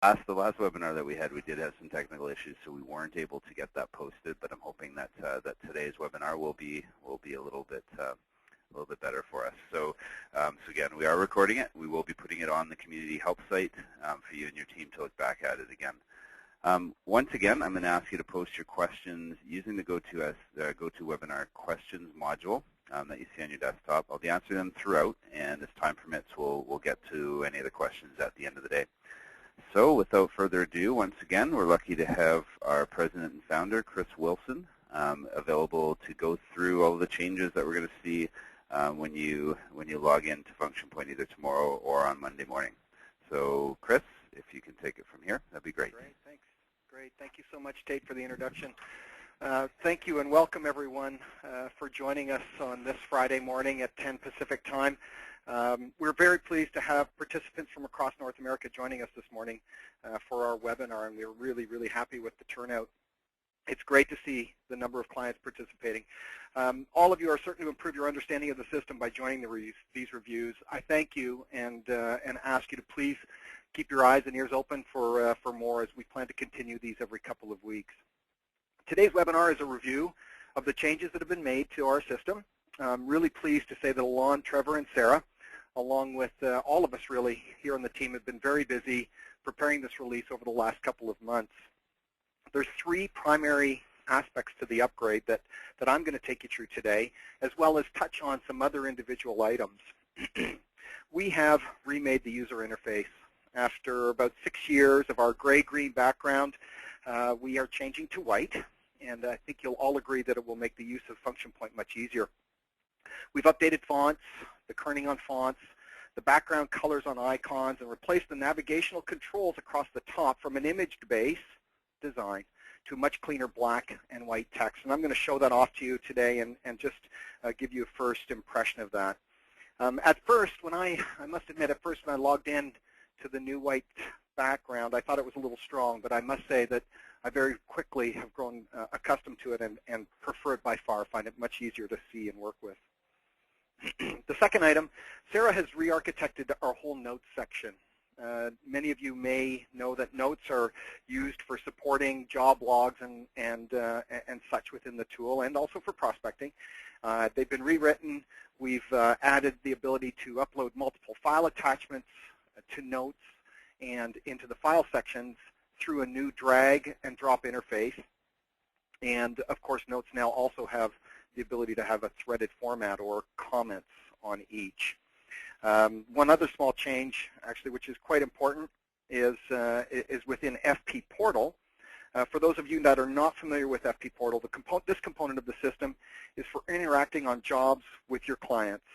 The last webinar that we had, we did have some technical issues, so we weren't able to get that posted. But I'm hoping that that today's webinar will be a little bit better for us. So, so again, we are recording it. We will be putting it on the community help site for you and your team to look back at it again. Once again, I'm going to ask you to post your questions using the GoToWebinar questions module that you see on your desktop. I'll be answering them throughout, and as time permits, we'll get to any of the questions at the end of the day. So without further ado, once again, we're lucky to have our president and founder, Chris Wilson, available to go through all the changes that we're going to see when you log into FunctionPoint either tomorrow or on Monday morning. So Chris, if you can take it from here, that'd be great. Great, thanks. Great, thank you so much, Tate, for the introduction. Thank you and welcome everyone for joining us on this Friday morning at 10 Pacific time. We're very pleased to have participants from across North America joining us this morning for our webinar, and we're really, really happy with the turnout. It's great to see the number of clients participating. All of you are certain to improve your understanding of the system by joining these reviews. I thank you and ask you to please keep your eyes and ears open for more as we plan to continue these every couple of weeks. Today's webinar is a review of the changes that have been made to our system. I'm really pleased to say that Alon, Trevor, and Sarah, along with all of us really here on the team, have been very busy preparing this release over the last couple of months. There's three primary aspects to the upgrade that I'm going to take you through today, as well as touch on some other individual items. We have remade the user interface. After about 6 years of our gray-green background, we are changing to white, and I think you'll all agree that it will make the use of FunctionPoint much easier. We've updated fonts, the kerning on fonts, the background colors on icons, and replaced the navigational controls across the top from an image-based design to much cleaner black and white text. And I'm going to show that off to you today and just give you a first impression of that. At first, I must admit, at first when I logged in to the new white background, I thought it was a little strong, but I must say that I very quickly have grown accustomed to it and prefer it by far, find it much easier to see and work with. The second item, Sarah has re-architected our whole notes section. Many of you may know that notes are used for supporting job logs and such within the tool, and also for prospecting. They've been rewritten. We've added the ability to upload multiple file attachments to notes and into the file sections through a new drag and drop interface. And of course, notes now also have the ability to have a threaded format or comments on each. One other small change, actually, which is quite important, is within FP Portal. For those of you that are not familiar with FP Portal, this component of the system is for interacting on jobs with your clients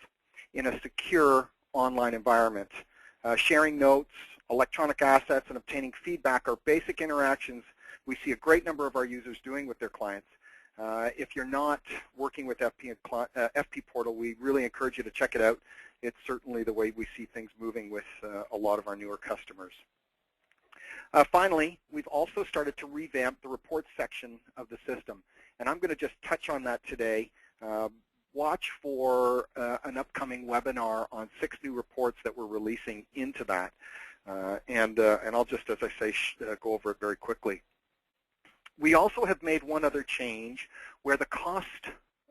in a secure online environment. Sharing notes, electronic assets, and obtaining feedback are basic interactions we see a great number of our users doing with their clients. If you're not working with FP Portal, we really encourage you to check it out. It's certainly the way we see things moving with a lot of our newer customers. Finally, we've also started to revamp the reports section of the system, and I'm going to just touch on that today. Watch for an upcoming webinar on 6 new reports that we're releasing into that, and I'll just, as I say, go over it very quickly. We also have made one other change where the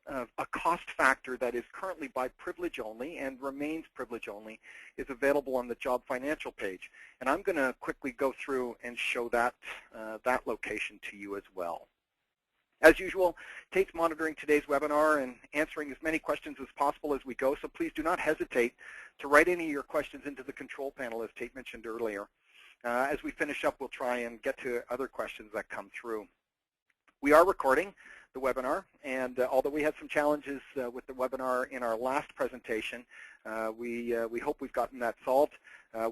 a cost factor that is currently by privilege only and remains privilege only is available on the job financial page. And I'm going to quickly go through and show that, that location to you as well. As usual, Tate's monitoring today's webinar and answering as many questions as possible as we go, so please do not hesitate to write any of your questions into the control panel, as Tate mentioned earlier. As we finish up, we'll try and get to other questions that come through. We are recording the webinar, and although we had some challenges with the webinar in our last presentation, we hope we've gotten that solved.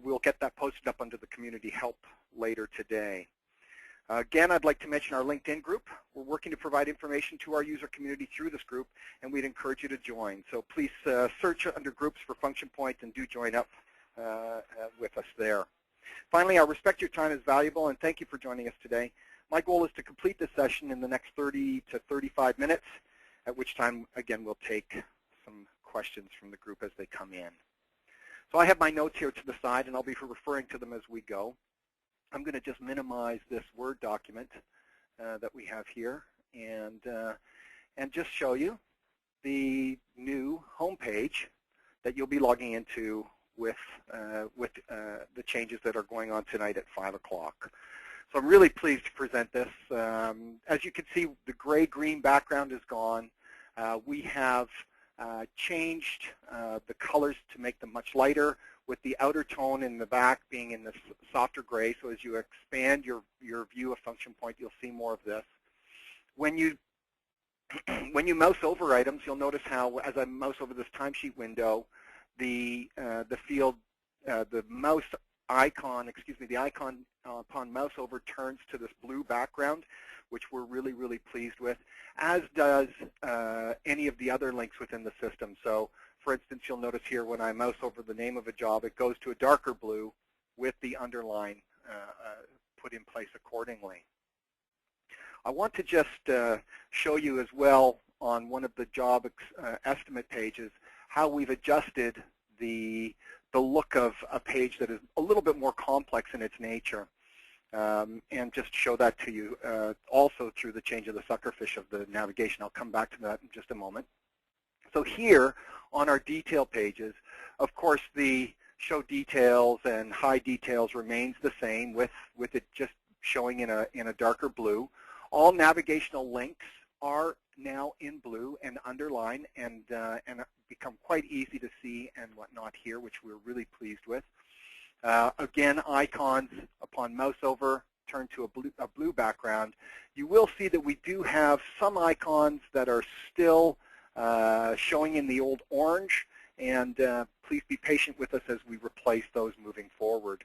We'll get that posted up under the community help later today. Again, I'd like to mention our LinkedIn group. We're working to provide information to our user community through this group, and we'd encourage you to join. So please search under groups for FunctionPoint and do join up with us there. Finally, I respect your time is valuable, and thank you for joining us today. My goal is to complete this session in the next 30 to 35 minutes, at which time, again, we'll take some questions from the group as they come in. So I have my notes here to the side, and I'll be referring to them as we go. I'm going to just minimize this Word document that we have here and just show you the new home page that you'll be logging into with the changes that are going on tonight at 5 o'clock. So I'm really pleased to present this. As you can see, the gray-green background is gone. We have changed the colors to make them much lighter, with the outer tone in the back being in the softer gray. So as you expand your view of Function Point, you'll see more of this. When you mouse over items, you'll notice how, as I mouse over this timesheet window, the field, the mouse icon, the icon upon mouse over turns to this blue background, which we're really, really pleased with, as does any of the other links within the system. So, for instance, you'll notice here when I mouse over the name of a job, it goes to a darker blue with the underline put in place accordingly. I want to just show you as well on one of the job estimate pages how we've adjusted the look of a page that is a little bit more complex in its nature, and just show that to you also through the change of the suckerfish of the navigation. I'll come back to that in just a moment. So here on our detail pages, of course, the show details and hide details remains the same with it just showing in a darker blue. All navigational links are now in blue and underlined and become quite easy to see and whatnot here, which we're really pleased with. Again, icons upon mouse over turn to a blue background. You will see that we do have some icons that are still showing in the old orange, and please be patient with us as we replace those moving forward.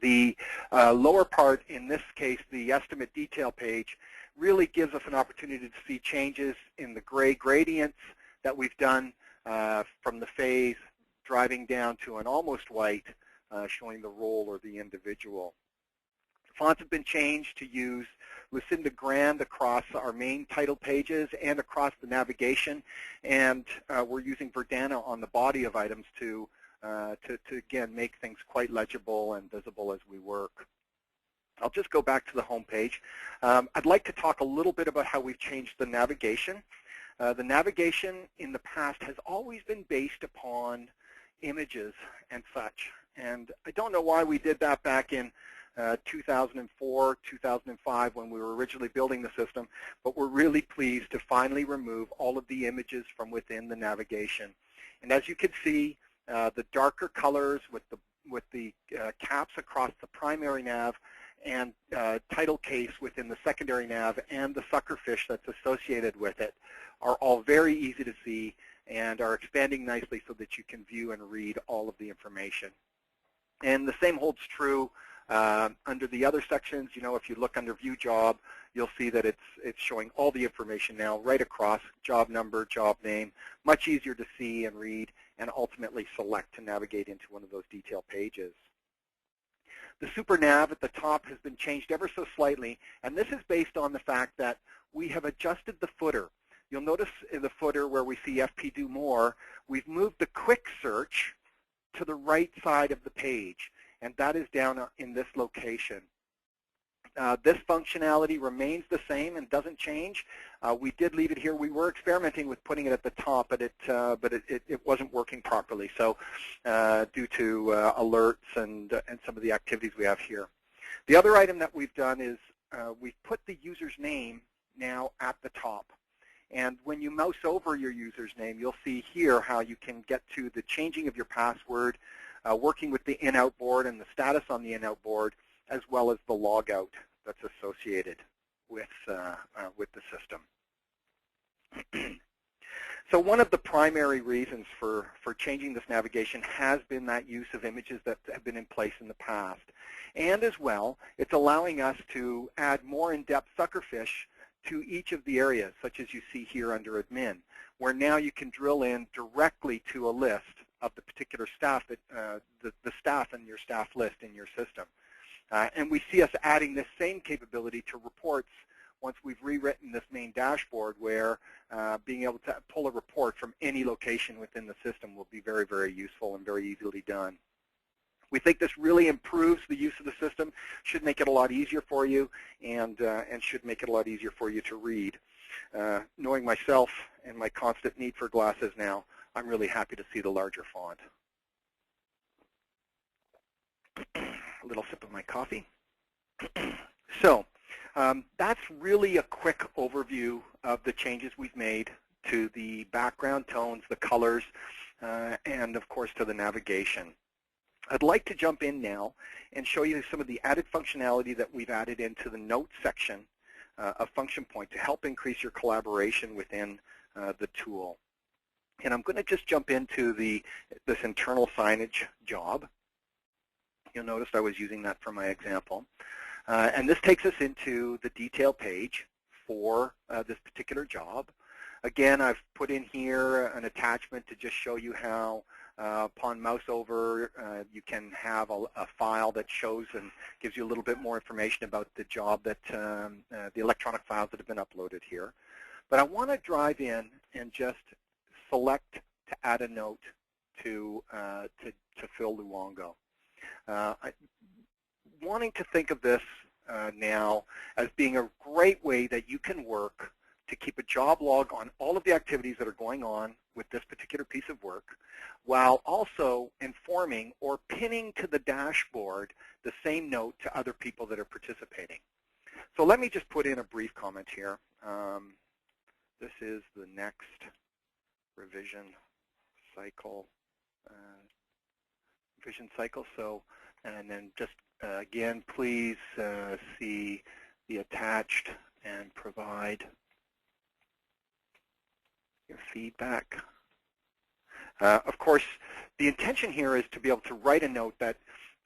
The lower part, in this case, the estimate detail page, really gives us an opportunity to see changes in the gray gradients that we've done from the phase driving down to an almost white, showing the role or the individual. Fonts have been changed to use Lucinda Grand across our main title pages and across the navigation, and we're using Verdana on the body of items to again make things quite legible and visible as we work. I'll just go back to the home page. I'd like to talk a little bit about how we've changed the navigation. The navigation in the past has always been based upon images and such, and I don't know why we did that back in 2004, 2005 when we were originally building the system, but we're really pleased to finally remove all of the images from within the navigation. And as you can see, the darker colors with the caps across the primary nav and title case within the secondary nav and the suckerfish that's associated with it are all very easy to see and are expanding nicely so that you can view and read all of the information. And the same holds true under the other sections. You know, if you look under View Job, you'll see that it's showing all the information now right across, job number, job name, much easier to see and read and ultimately select to navigate into one of those detail pages. The Super Nav at the top has been changed ever so slightly, and this is based on the fact that we have adjusted the footer. You'll notice in the footer where we see FP Do More, we've moved the quick search to the right side of the page, and that is down in this location. This functionality remains the same and doesn't change. We did leave it here. We were experimenting with putting it at the top, but it wasn't working properly. So due to alerts and some of the activities we have here. The other item that we've done is we've put the user's name now at the top. And when you mouse over your user's name, you'll see here how you can get to the changing of your password, working with the in-out board and the status on the in-out board, as well as the logout that's associated with the system. So one of the primary reasons for changing this navigation has been that use of images that have been in place in the past. And as well, it's allowing us to add more in-depth suckerfish to each of the areas, such as you see here under admin, where now you can drill in directly to a list of the particular staff, that the staff in your staff list in your system. And we see us adding this same capability to reports once we've rewritten this main dashboard, where being able to pull a report from any location within the system will be very, very useful and very easily done. We think this really improves the use of the system, should make it a lot easier for you, and should make it a lot easier for you to read. Knowing myself and my constant need for glasses now, I'm really happy to see the larger font. A little sip of my coffee. So that's really a quick overview of the changes we've made to the background tones, the colors, and of course to the navigation. I'd like to jump in now and show you some of the added functionality that we've added into the notes section of FunctionPoint to help increase your collaboration within the tool. And I'm going to just jump into this internal signage job. You'll notice I was using that for my example. And this takes us into the detail page for this particular job. Again, I've put in here an attachment to just show you how upon mouse over, you can have a file that shows and gives you a little bit more information about the job that the electronic files that have been uploaded here. But I want to drive in and just select to add a note to Phil Luongo. Wanting to think of this now as being a great way that you can work to keep a job log on all of the activities that are going on with this particular piece of work, while also informing or pinning to the dashboard the same note to other people that are participating. So let me just put in a brief comment here. This is the next revision cycle. So, and then just again, please see the attached and provide your feedback. Of course, the intention here is to be able to write a note that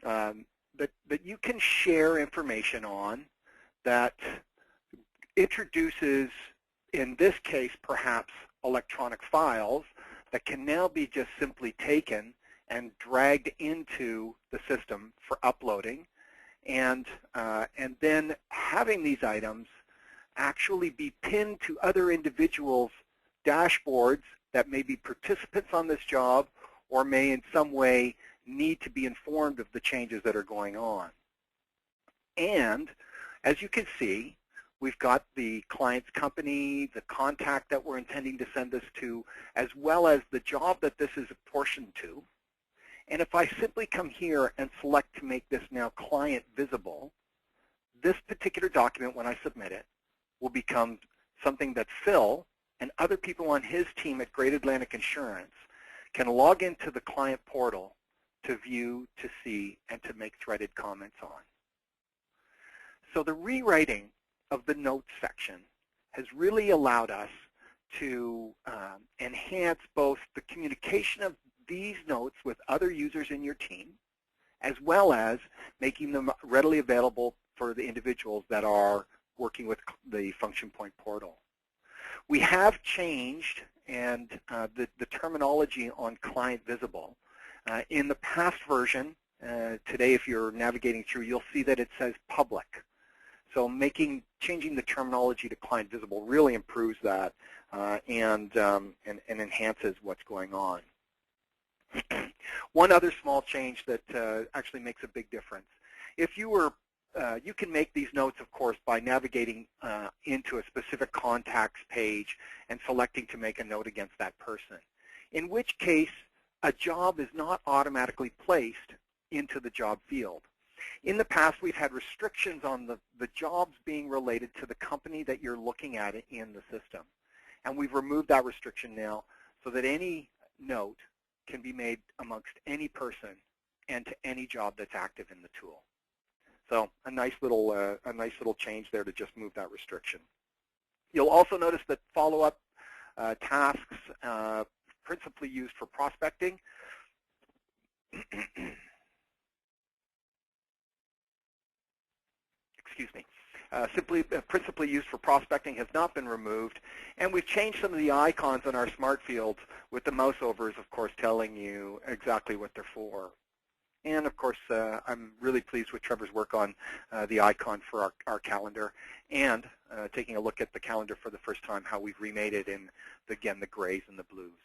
that you can share information on that introduces, in this case, perhaps electronic files that can now be just simply taken and dragged into the system for uploading, and then having these items actually be pinned to other individuals' dashboards that may be participants on this job or may in some way need to be informed of the changes that are going on. And as you can see, we've got the client's company, the contact that we're intending to send this to, as well as the job that this is apportioned to. And if I simply come here and select to make this now client visible, this particular document, when I submit it, will become something that Phil and other people on his team at Great Atlantic Insurance can log into the client portal to view, to see, and to make threaded comments on. So the rewriting of the notes section has really allowed us to enhance both the communication of these notes with other users in your team, as well as making them readily available for the individuals that are working with the FunctionPoint portal. We have changed and the terminology on client visible. In the past version, today if you're navigating through, you'll see that it says public. So changing the terminology to client visible really improves that and enhances what's going on. One other small change that actually makes a big difference. If you were, you can make these notes, of course, by navigating into a specific contacts page and selecting to make a note against that person, in which case a job is not automatically placed into the job field. In the past, we've had restrictions on the jobs being related to the company that you're looking at in the system. And we've removed that restriction now so that any note can be made amongst any person and to any job that's active in the tool. So a nice little change there to just move that restriction. You'll also notice that follow-up tasks, principally used for prospecting, excuse me, principally used for prospecting has not been removed, and we've changed some of the icons on our smart fields with the mouse overs, of course, telling you exactly what they're for. And of course, I'm really pleased with Trevor's work on the icon for our calendar, and taking a look at the calendar for the first time, how we've remade it in, again, the grays and the blues.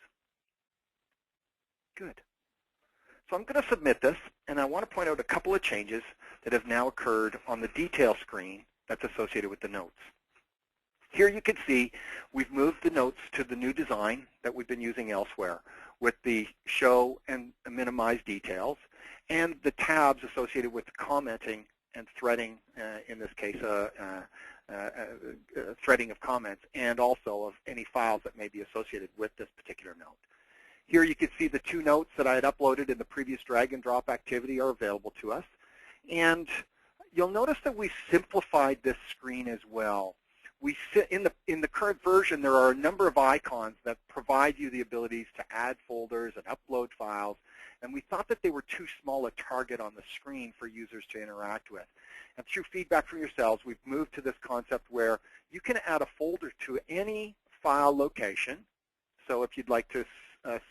Good. So I'm going to submit this, and I want to point out a couple of changes that have now occurred on the detail screen that's associated with the notes. Here you can see we've moved the notes to the new design that we've been using elsewhere with the show and minimize details and the tabs associated with commenting and threading, in this case, threading of comments, and also of any files that may be associated with this particular note. Here you can see the 2 notes that I had uploaded in the previous drag and drop activity are available to us. And you'll notice that we simplified this screen as well. We sit in the current version, there are a number of icons that provide you the abilities to add folders and upload files, and we thought that they were too small a target on the screen for users to interact with. And through feedback from yourselves, we've moved to this concept where you can add a folder to any file location. So if you'd like to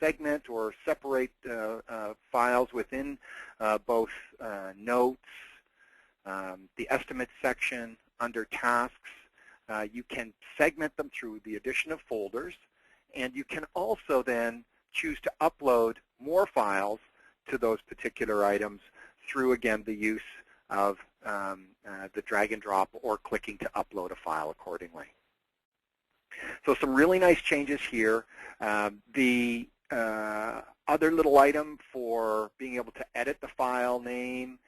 segment or separate files within both notes, the estimates section, under tasks, you can segment them through the addition of folders, and you can also then choose to upload more files to those particular items through, again, the use of the drag and drop or clicking to upload a file accordingly. So some really nice changes here. The other little item for being able to edit the file name,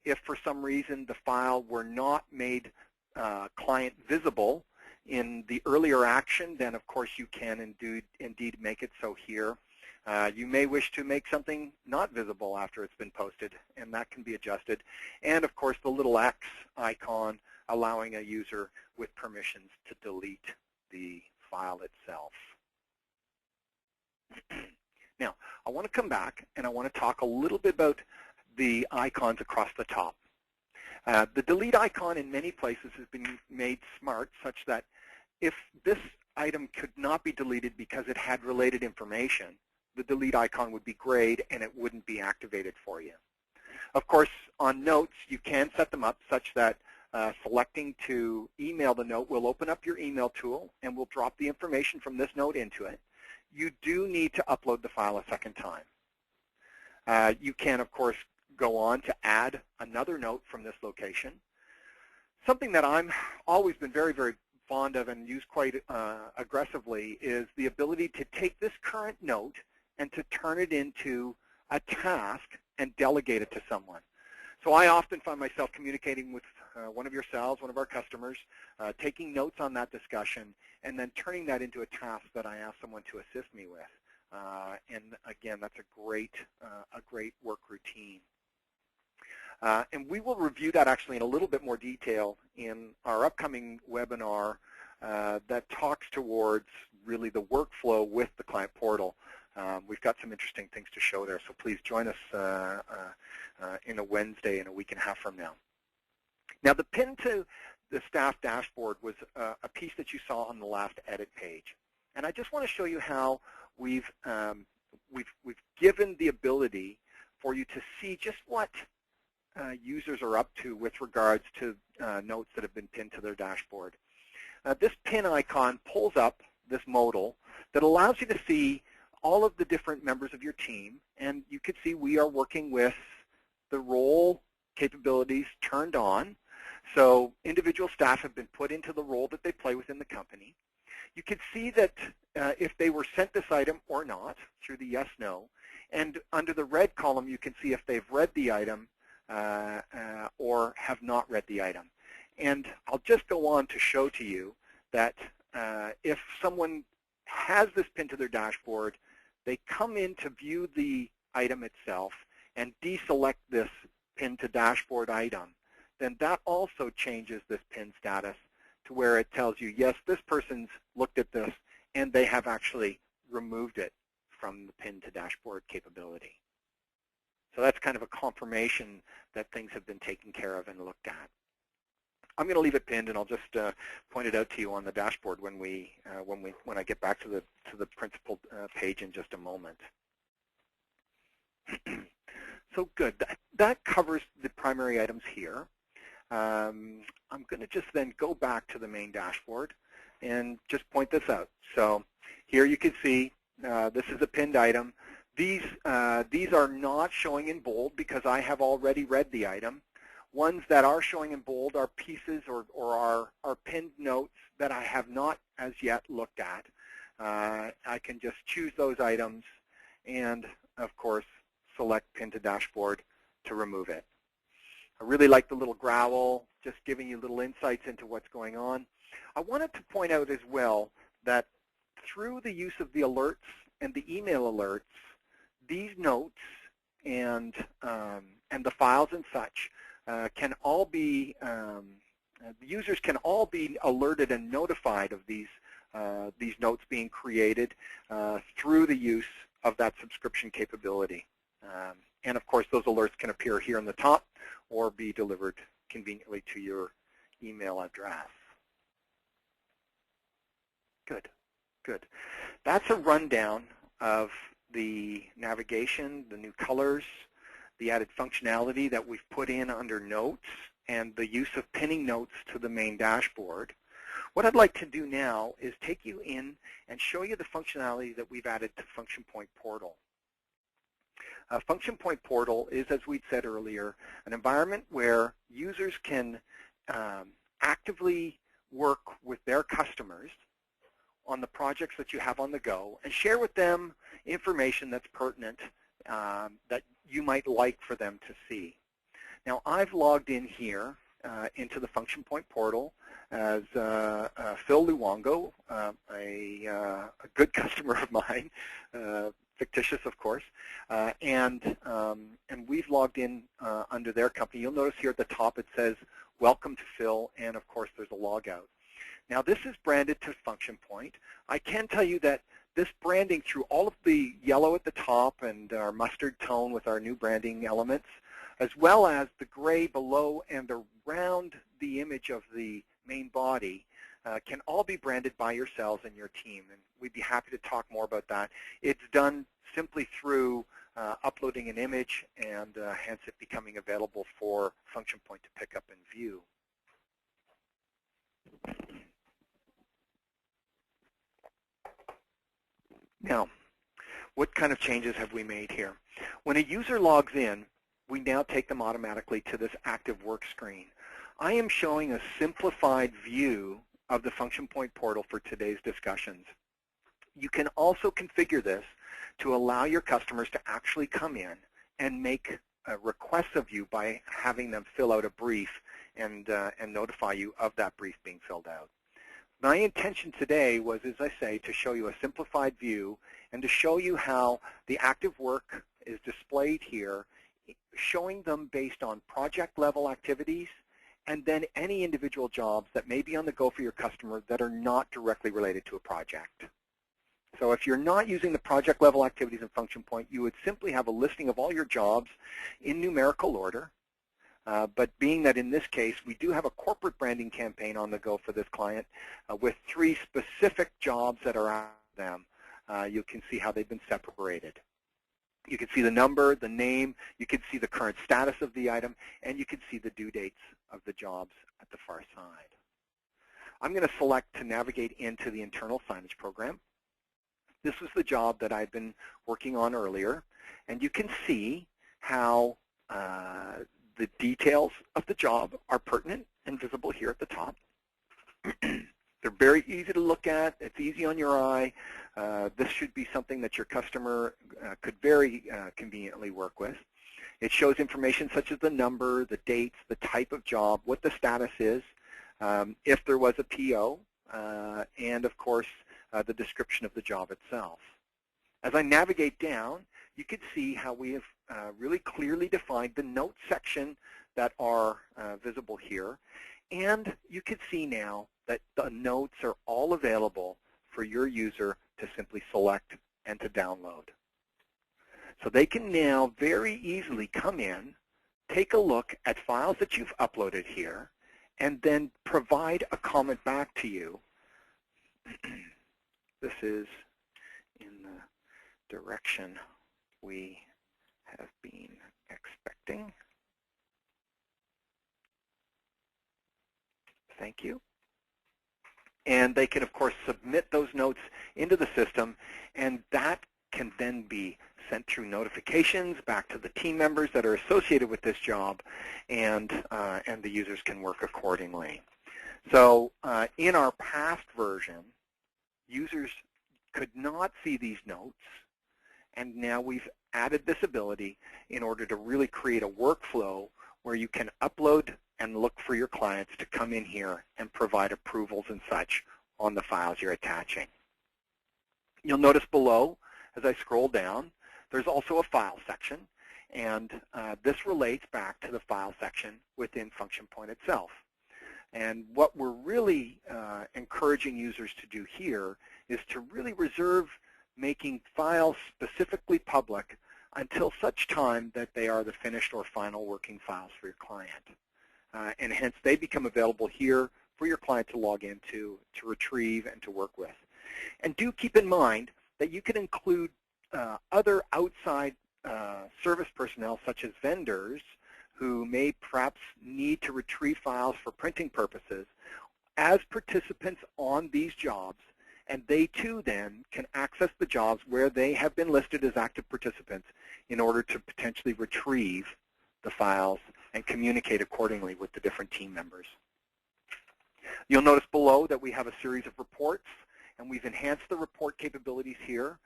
if for some reason the file were not made client visible in the earlier action, then of course you can indeed make it so here. You may wish to make something not visible after it's been posted, and that can be adjusted. And of course the little X icon allowing a user with permissions to delete the file itself. Now, I want to come back and I want to talk a little bit about the icons across the top. The delete icon in many places has been made smart such that if this item could not be deleted because it had related information, the delete icon would be grayed and it wouldn't be activated for you. Of course, on notes, you can set them up such that selecting to email the note will open up your email tool and will drop the information from this note into it. You do need to upload the file a second time. You can, of course, go on to add another note from this location. Something that I'm always been very, very fond of and use quite aggressively is the ability to take this current note and to turn it into a task and delegate it to someone. So I often find myself communicating with one of yourselves, one of our customers, taking notes on that discussion, and then turning that into a task that I ask someone to assist me with. And again, that's a great work routine. And we will review that actually in a little bit more detail in our upcoming webinar that talks towards really the workflow with the client portal. We've got some interesting things to show there, so please join us in a Wednesday in a week and a half from now. Now, the pin to the staff dashboard was a piece that you saw on the last edit page. And I just want to show you how we've given the ability for you to see just what users are up to with regards to notes that have been pinned to their dashboard. This pin icon pulls up this modal that allows you to see all of the different members of your team, and you can see we are working with the role capabilities turned on. So individual staff have been put into the role that they play within the company. You can see that if they were sent this item or not through the yes, no, and under the red column you can see if they've read the item or have not read the item. And I'll just go on to show to you that if someone has this pin to their dashboard, they come in to view the item itself and deselect this pin to dashboard item, then that also changes this pin status to where it tells you, yes, this person's looked at this and they have actually removed it from the pin to dashboard capability. So that's kind of a confirmation that things have been taken care of and looked at. I'm going to leave it pinned, and I'll just point it out to you on the dashboard when I get back to the principal page in just a moment. So good. That covers the primary items here. I'm going to just then go back to the main dashboard and just point this out. So here you can see this is a pinned item. These are not showing in bold because I have already read the item. Ones that are showing in bold are pieces or are pinned notes that I have not as yet looked at. I can just choose those items and, of course, select Pin to Dashboard to remove it. I really like the little growl, just giving you little insights into what's going on. I wanted to point out as well that through the use of the alerts and the email alerts, these notes and the files and such can all be, the users can all be alerted and notified of these notes being created through the use of that subscription capability. And of course, those alerts can appear here in the top or be delivered conveniently to your email address. Good, good. That's a rundown of the navigation, the new colors, the added functionality that we've put in under notes, and the use of pinning notes to the main dashboard. What I'd like to do now is take you in and show you the functionality that we've added to Function Point Portal. Function Point Portal is, as we'd said earlier, an environment where users can actively work with their customers on the projects that you have on the go and share with them information that's pertinent that you might like for them to see. Now, I've logged in here into the Function Point Portal as Phil Luongo, a good customer of mine, fictitious, of course, and we've logged in under their company. You'll notice here at the top it says, "Welcome to Phil," and of course there's a logout. Now, this is branded to Function Point. I can tell you that this branding through all of the yellow at the top and our mustard tone with our new branding elements, as well as the gray below and around the image of the main body, can all be branded by yourselves and your team. And we'd be happy to talk more about that. It's done simply through uploading an image and hence it becoming available for Function Point to pick up and view. Now, what kind of changes have we made here? When a user logs in, we now take them automatically to this active work screen. I am showing a simplified view of the Function Point Portal for today's discussions. You can also configure this to allow your customers to actually come in and make requests of you by having them fill out a brief and notify you of that brief being filled out. My intention today was, as I say, to show you a simplified view and to show you how the active work is displayed here, showing them based on project-level activities and then any individual jobs that may be on the go for your customer that are not directly related to a project. So if you're not using the project-level activities in Function Point, you would simply have a listing of all your jobs in numerical order. But being that in this case, we do have a corporate branding campaign on the go for this client with 3 specific jobs that are out of them, you can see how they've been separated. You can see the number, the name, you can see the current status of the item, and you can see the due dates of the jobs at the far side. I'm going to select to navigate into the internal signage program. This was the job that I'd been working on earlier, and you can see how the details of the job are pertinent and visible here at the top. They're very easy to look at. It's easy on your eye. This should be something that your customer could very conveniently work with. It shows information such as the number, the dates, the type of job, what the status is, if there was a PO, and of course the description of the job itself. As I navigate down, you can see how we have really clearly defined the notes section that are visible here. And you can see now that the notes are all available for your user to simply select and to download. So they can now very easily come in, take a look at files that you've uploaded here, and then provide a comment back to you. This is in the direction we have been expecting. Thank you. And they can, of course, submit those notes into the system, and that can then be sent through notifications back to the team members that are associated with this job, and the users can work accordingly. So in our past version, users could not see these notes, and now we've added this ability in order to really create a workflow where you can upload and look for your clients to come in here and provide approvals and such on the files you're attaching. You'll notice below, as I scroll down, there's also a file section, and this relates back to the file section within FunctionPoint itself. And what we're really encouraging users to do here is to really reserve making files specifically public until such time that they are the finished or final working files for your client. And hence, they become available here for your client to log into, to retrieve, and to work with. And do keep in mind that you can include other outside service personnel, such as vendors, who may perhaps need to retrieve files for printing purposes as participants on these jobs, and they too then can access the jobs where they have been listed as active participants in order to potentially retrieve the files and communicate accordingly with the different team members. You'll notice below that we have a series of reports, and we've enhanced the report capabilities here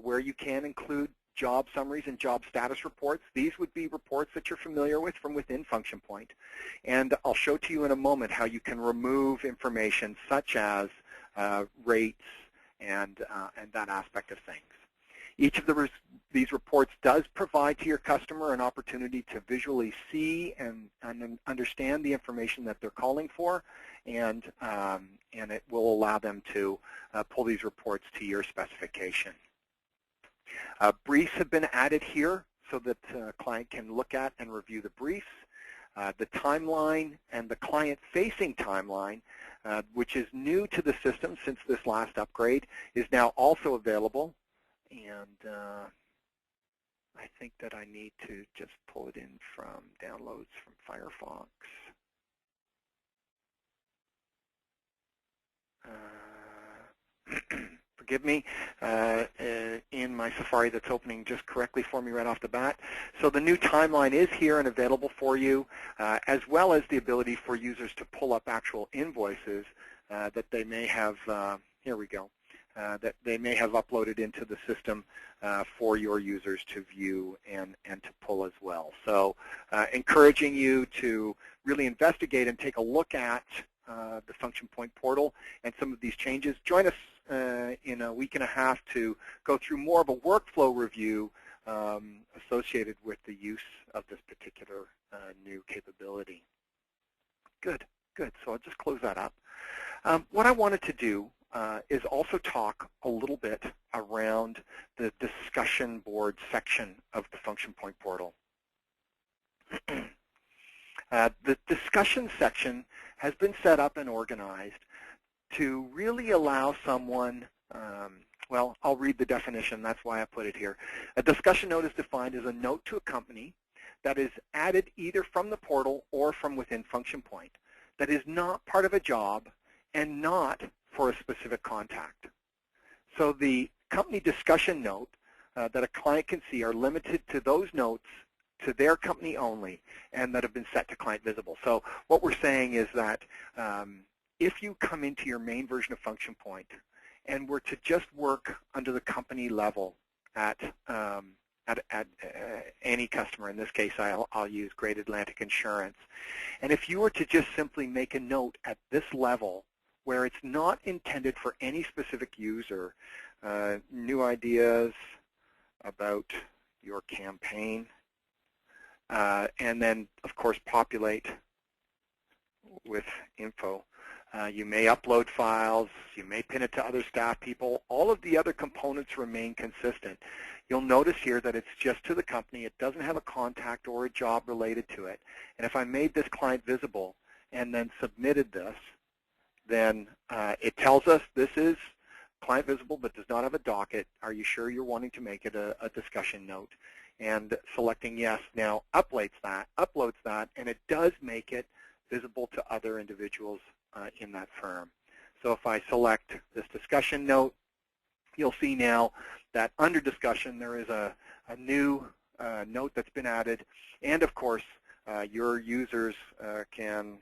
where you can include job summaries and job status reports. These would be reports that you're familiar with from within FunctionPoint. And I'll show to you in a moment how you can remove information such as rates and that aspect of things. Each of these reports does provide to your customer an opportunity to visually see and understand the information that they're calling for, and it will allow them to pull these reports to your specification. Briefs have been added here so that the client can look at and review the briefs. The timeline and the client-facing timeline, which is new to the system since this last upgrade, is now also available. And I think that I need to just pull it in from downloads from Firefox. Forgive me, in my Safari that's opening just correctly for me right off the bat. So the new timeline is here and available for you, as well as the ability for users to pull up actual invoices that they may have, here we go, that they may have uploaded into the system for your users to view and to pull as well. So encouraging you to really investigate and take a look at the FunctionPoint portal and some of these changes. Join us in a week and a half to go through more of a workflow review associated with the use of this particular new capability. Good, good. So I'll just close that up. What I wanted to do is also talk a little bit around the discussion board section of the FunctionPoint portal. The discussion section has been set up and organized to really allow someone, well, I'll read the definition, that's why I put it here. A discussion note is defined as a note to a company that is added either from the portal or from within FunctionPoint that is not part of a job and not for a specific contact. So the company discussion note that a client can see are limited to those notes to their company only and that have been set to client visible. So what we're saying is that if you come into your main version of FunctionPoint and were to just work under the company level at any customer, in this case I'll use Great Atlantic Insurance, and if you were to just simply make a note at this level where it's not intended for any specific user, new ideas about your campaign, and then of course populate with info. You may upload files, you may pin it to other staff people. All of the other components remain consistent. You'll notice here that it's just to the company. It doesn't have a contact or a job related to it. And if I made this client visible and then submitted this, then it tells us this is client visible but does not have a docket. Are you sure you're wanting to make it a discussion note? And selecting yes now uploads that, and it does make it visible to other individuals in that firm. So if I select this discussion note you'll see now that under discussion there is a new note that's been added, and of course your users can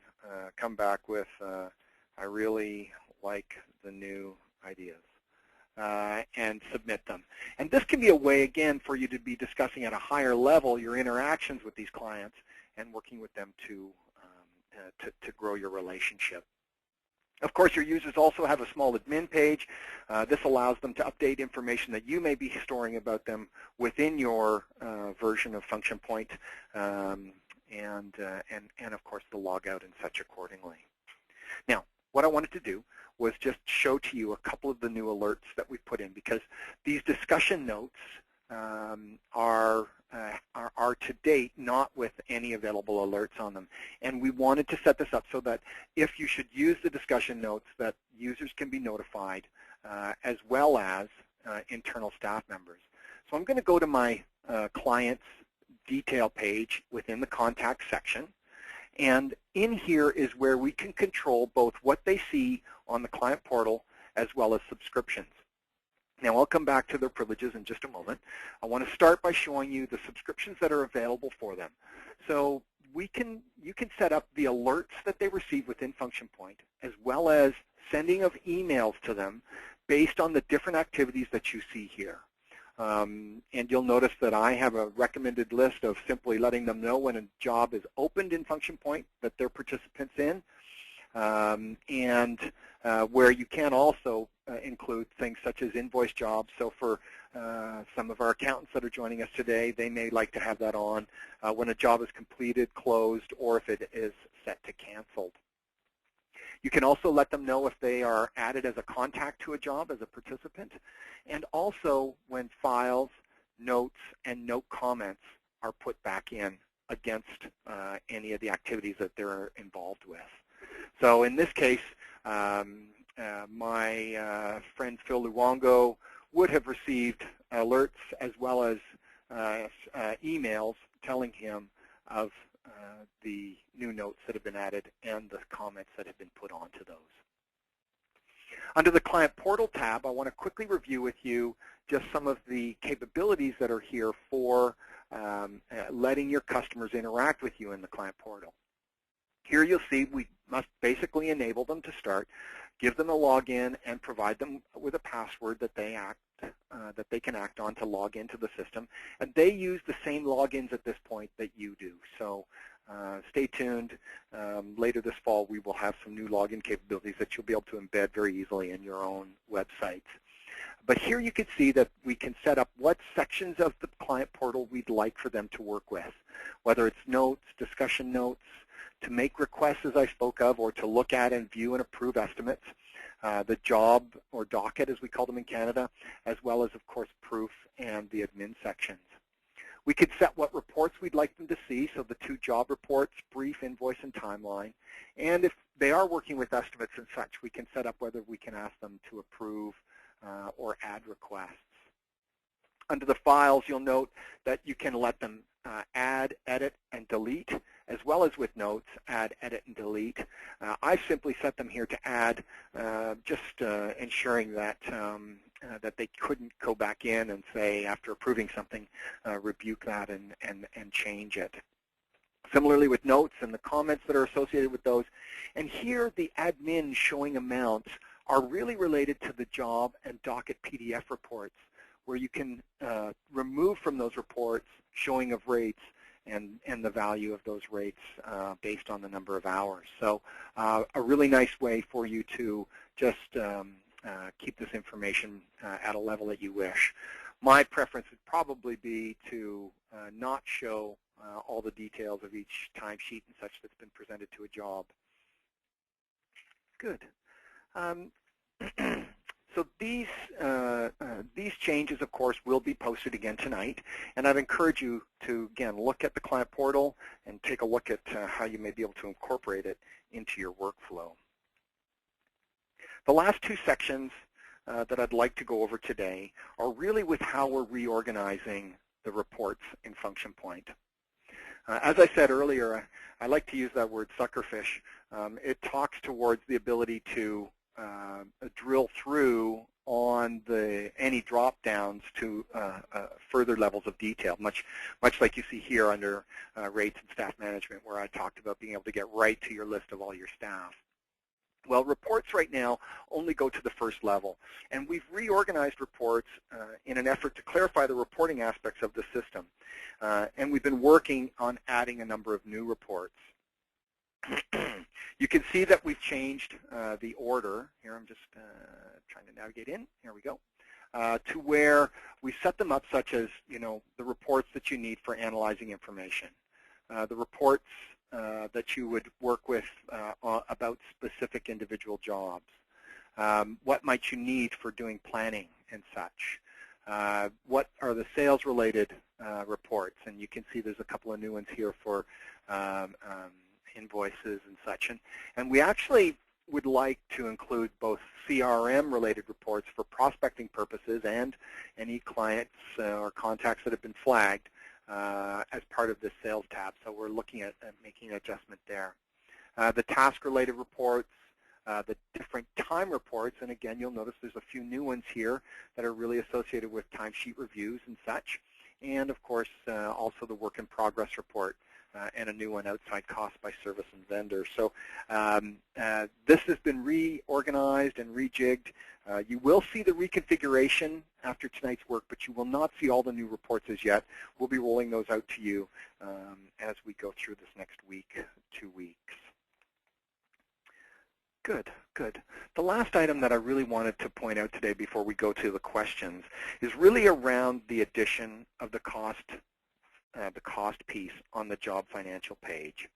come back with I really like the new ideas and submit them. And this can be a way, again, for you to be discussing at a higher level your interactions with these clients and working with them to grow your relationship. Of course, your users also have a small admin page. This allows them to update information that you may be storing about them within your version of Function Point, and of course the logout and such accordingly. Now, what I wanted to do was just show to you a couple of the new alerts that we've put in, because these discussion notes are to date not with any available alerts on them. And we wanted to set this up so that if you should use the discussion notes, that users can be notified as well as internal staff members. So I'm going to go to my client's detail page within the contact section. And in here is where we can control both what they see on the client portal as well as subscriptions. Now, I'll come back to their privileges in just a moment. I want to start by showing you the subscriptions that are available for them. So you can set up the alerts that they receive within Function Point, as well as sending of emails to them based on the different activities that you see here. And you'll notice that I have a recommended list of simply letting them know when a job is opened in Function Point that they're participants in, and where you can also include things such as invoice jobs. So for some of our accountants that are joining us today, they may like to have that on when a job is completed, closed, or if it is set to canceled. You can also let them know if they are added as a contact to a job as a participant, and also when files, notes, and note comments are put back in against any of the activities that they're involved with. So in this case, my friend Phil Luongo would have received alerts as well as emails telling him of the new notes that have been added and the comments that have been put onto those. Under the Client Portal tab, I want to quickly review with you just some of the capabilities that are here for letting your customers interact with you in the Client Portal. Here you'll see we must basically enable them to start, give them a login, and provide them with a password that they can act on to log into the system. And they use the same logins at this point that you do. So stay tuned. Later this fall, we will have some new login capabilities that you'll be able to embed very easily in your own websites. But here you can see that we can set up what sections of the client portal we'd like for them to work with, whether it's notes, discussion notes, to make requests, as I spoke of, or to look at and view and approve estimates, the job or docket, as we call them in Canada, as well as, of course, proof and the admin sections. We could set what reports we'd like them to see, so the 2 job reports, brief, invoice, and timeline. And if they are working with estimates and such, we can set up whether we can ask them to approve or add requests. Under the files, you'll note that you can let them add, edit, and delete, as well as with notes, add, edit, and delete. I've simply set them here to add, just ensuring that that they couldn't go back in and say, after approving something, rebuke that and change it. Similarly with notes and the comments that are associated with those. And here the admin showing amounts are really related to the job and docket PDF reports, where you can remove from those reports showing of rates and the value of those rates based on the number of hours. So a really nice way for you to just keep this information at a level that you wish. My preference would probably be to not show all the details of each timesheet and such that's been presented to a job. Good. So these changes, of course, will be posted again tonight, and I'd encourage you to, again, look at the client portal and take a look at how you may be able to incorporate it into your workflow. The last 2 sections that I'd like to go over today are really with how we're reorganizing the reports in Function Point. As I said earlier, I like to use that word suckerfish. It talks towards the ability to drill through on any drop-downs to further levels of detail, much like you see here under rates and staff management, where I talked about being able to get right to your list of all your staff. Well, reports right now only go to the first level, and we've reorganized reports in an effort to clarify the reporting aspects of the system, and we've been working on adding a number of new reports. You can see that we've changed the order. Here I'm just trying to navigate in. Here we go. To where we set them up such as, the reports that you need for analyzing information, the reports that you would work with about specific individual jobs, what might you need for doing planning and such, what are the sales-related reports, and you can see there's a couple of new ones here for invoices and such. And we actually would like to include both CRM-related reports for prospecting purposes and any clients or contacts that have been flagged as part of this sales tab. So we're looking at making an adjustment there. The task-related reports, the different time reports, and again, you'll notice there's a few new ones here that are really associated with timesheet reviews and such. And of course, also the work-in-progress report. And a new one, outside cost by service and vendor. So this has been reorganized and rejigged. You will see the reconfiguration after tonight's work, but you will not see all the new reports as yet. We'll be rolling those out to you as we go through this next week, 2 weeks. Good, good. The last item that I really wanted to point out today before we go to the questions is really around the addition of the cost piece on the job financial page.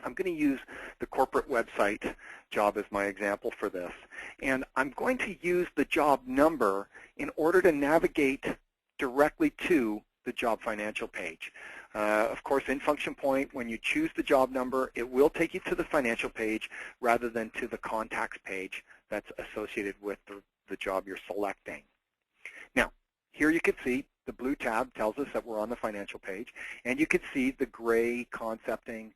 I'm going to use the corporate website job as my example for this, and I'm going to use the job number in order to navigate directly to the job financial page. Of course, in Function Point, when you choose the job number, it will take you to the financial page rather than to the contacts page that's associated with the job you're selecting. Now, here you can see the blue tab tells us that we're on the financial page, and you can see the gray concepting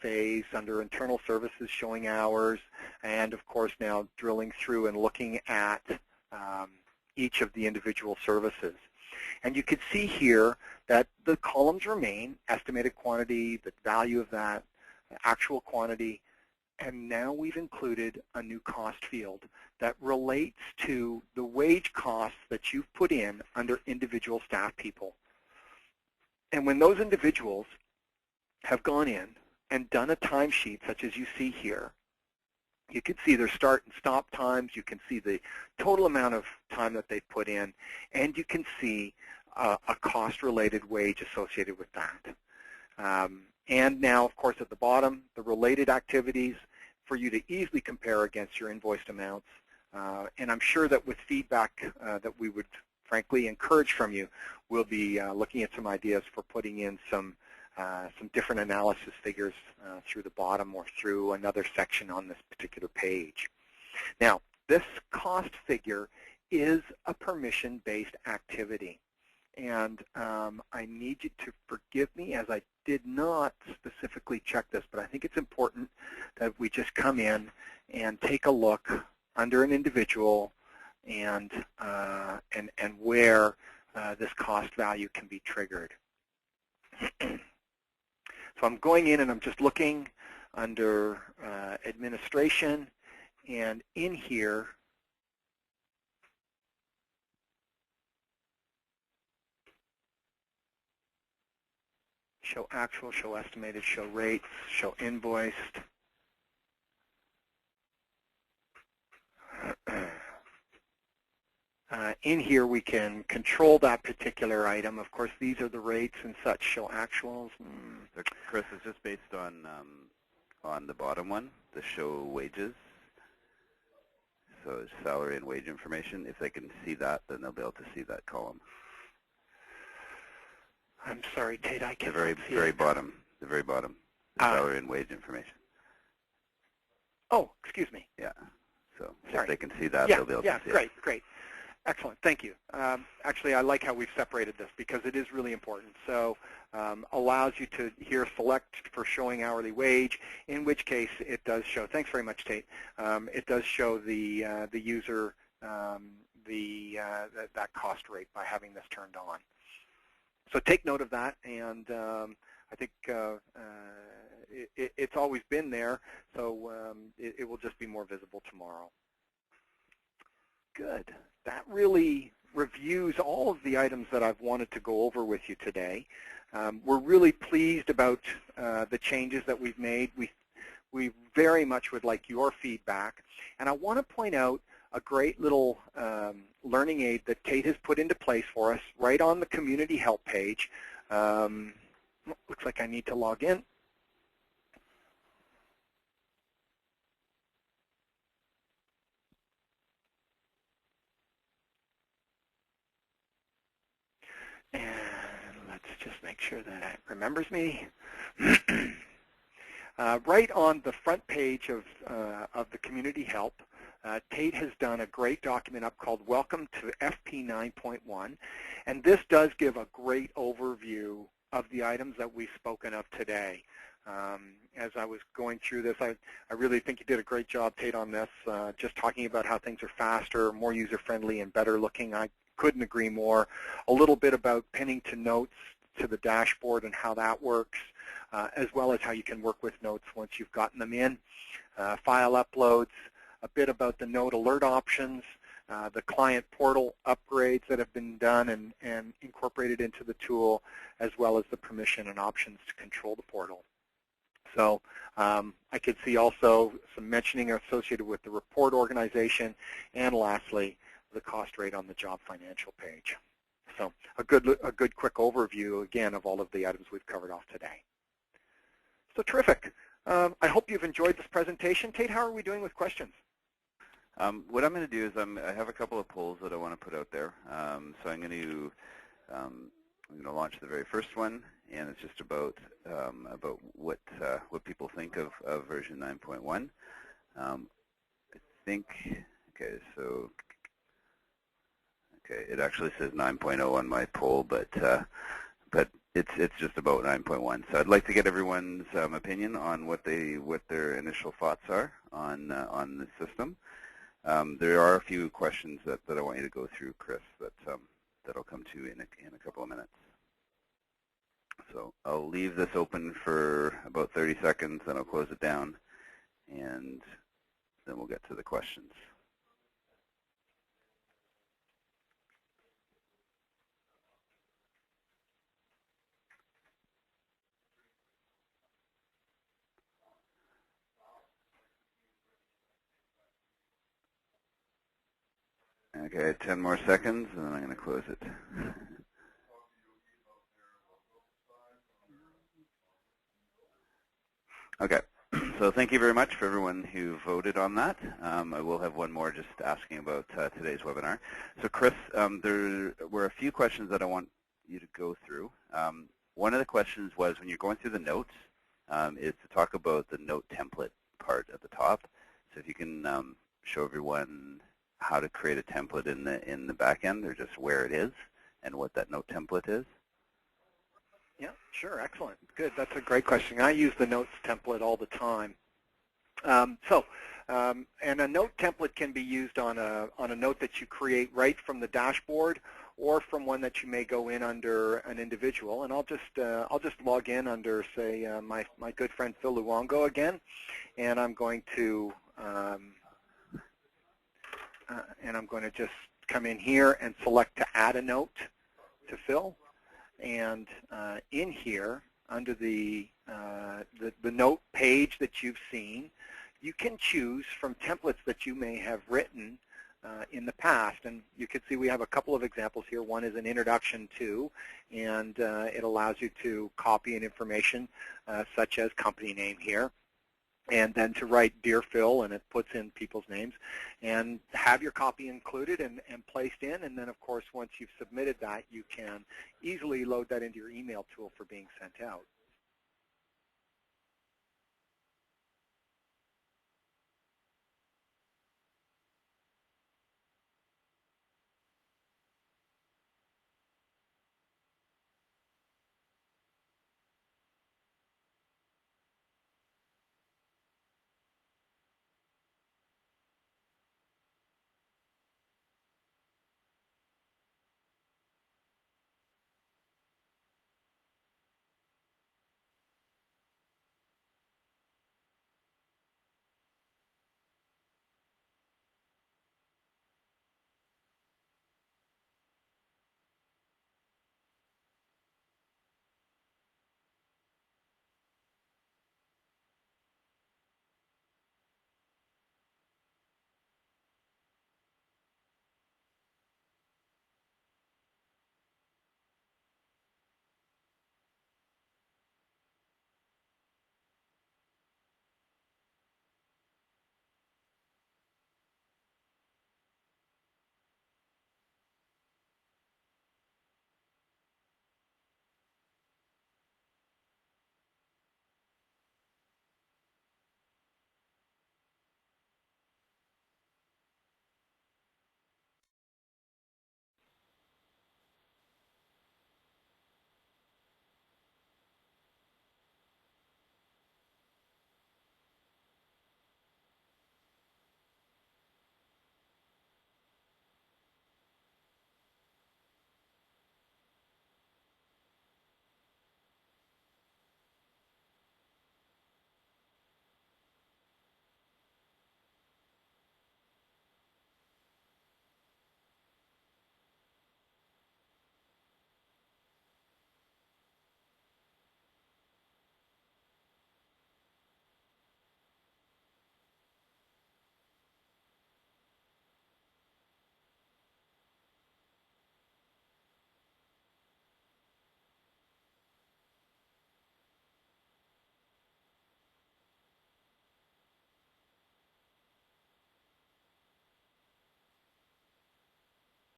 phase under internal services showing hours, and of course now drilling through and looking at each of the individual services. And you can see here that the columns remain, estimated quantity, the value of that, actual quantity, and now we've included a new cost field that relates to the wage costs that you've put in under individual staff people. And when those individuals have gone in and done a timesheet such as you see here, you can see their start and stop times, you can see the total amount of time that they've put in, and you can see a cost-related wage associated with that. And now, of course, at the bottom, the related activities for you to easily compare against your invoiced amounts. And I'm sure that with feedback that we would frankly encourage from you, we'll be looking at some ideas for putting in some different analysis figures through the bottom or through another section on this particular page. Now, this cost figure is a permission-based activity. And I need you to forgive me as I did not specifically check this, but I think it's important that we just come in and take a look under an individual and where this cost value can be triggered. So I'm going in and I'm just looking under administration, and in here show actual, show estimated, show rates, show invoiced. In here we can control that particular item. Of course, these are the rates and such. Show actuals. So Chris, is this based on the bottom one, the show wages? So salary and wage information. If they can see that, then they'll be able to see that column. I'm sorry, Tate, I can't see the very bottom, the salary and wage information. Oh, excuse me. Yeah. So sorry. If they can see that, they'll be able to see it. Great. Excellent, thank you. Actually, I like how we've separated this because it is really important. So allows you to here select for showing hourly wage, in which case it does show. Thanks very much, Tate. It does show the user that cost rate by having this turned on. So take note of that, and I think it's always been there, so it will just be more visible tomorrow. Good. That really reviews all of the items that I've wanted to go over with you today. We're really pleased about the changes that we've made. We very much would like your feedback. And I want to point out a great little learning aid that Tate has put into place for us right on the community help page. Looks like I need to log in. And let's just make sure that it remembers me. Right on the front page of the community help, Tate has done a great document up called Welcome to FP 9.1, and this does give a great overview of the items that we've spoken of today. As I was going through this, I really think you did a great job, Tate, on this, just talking about how things are faster, more user-friendly, and better looking. I couldn't agree more. A little bit about pinning to notes to the dashboard and how that works, as well as how you can work with notes once you've gotten them in. File uploads, a bit about the note alert options, the client portal upgrades that have been done and incorporated into the tool, as well as the permission and options to control the portal. So I could see also some mentioning associated with the report organization, and lastly, the cost rate on the job financial page. So a good quick overview, again, of all of the items we've covered off today. So terrific. I hope you've enjoyed this presentation. Tate, how are we doing with questions? What I'm going to do is I have a couple of polls that I want to put out there. So I'm going to launch the very first one, and it's just about what people think of version 9.1. I think, okay, so it actually says 9.0 on my poll, but it's just about 9.1. So I'd like to get everyone's opinion on what their initial thoughts are on the system. There are a few questions that I want you to go through, Chris, that'll come to in a couple of minutes. So I'll leave this open for about 30 seconds, then I'll close it down, and then we'll get to the questions. Okay, 10 more seconds, and then I'm going to close it. Okay, so thank you very much for everyone who voted on that. I will have one more just asking about today's webinar. So Chris, there were a few questions that I want you to go through. One of the questions was, when you're going through the notes, is to talk about the note template part at the top. So if you can show everyone how to create a template in the back end, or just where it is and what that note template is. Yeah, sure, excellent. Good, that's a great question. I use the notes template all the time. And a note template can be used on a note that you create right from the dashboard, or from one that you may go in under an individual. And I'll just log in under, say, my good friend Phil Luongo again, and I'm going to just come in here and select to add a note to Phil. And in here, under the note page that you've seen, you can choose from templates that you may have written in the past. And you can see we have a couple of examples here. One is an introduction to, and it allows you to copy in information such as company name here, and then to write Dear Phil, and it puts in people's names, and have your copy included and placed in. And then, of course, once you've submitted that, you can easily load that into your email tool for being sent out.